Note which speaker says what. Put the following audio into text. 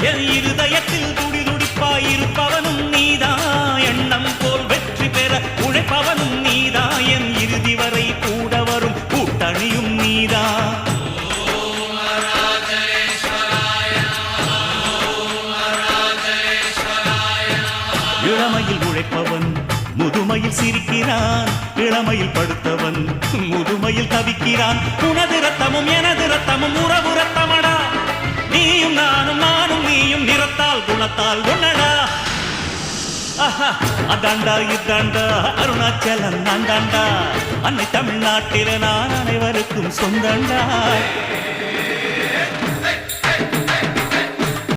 Speaker 1: என் இருதயத்தில் துடிதுடிப்பாயிருப்பவனும் நீதான் எண்ணம் போல் வெற்றி பெற உழைப்பவனும் நீதான் என் இறுதி வரை கூட வரும் கூட்டணியும் நீதான் இளமையில் உழைப்பவன் முதுமையில் சிரிக்கிறான் இளமையில் படுத்தவன் முதுமையில் தவிக்கிறான் உனது ரத்தமும் எனது ரத்தமும் உறவு ரத்தமடா நீயும் நானும் நானும் நீயும் நிறத்தால் குணத்தால் ஒன்னடா அதாண்டா இதாண்டா அருணாச்சலம் நான் தாண்டா அன்னை தமிழ்நாட்டில நான் அனைவருக்கும் சொந்தண்டா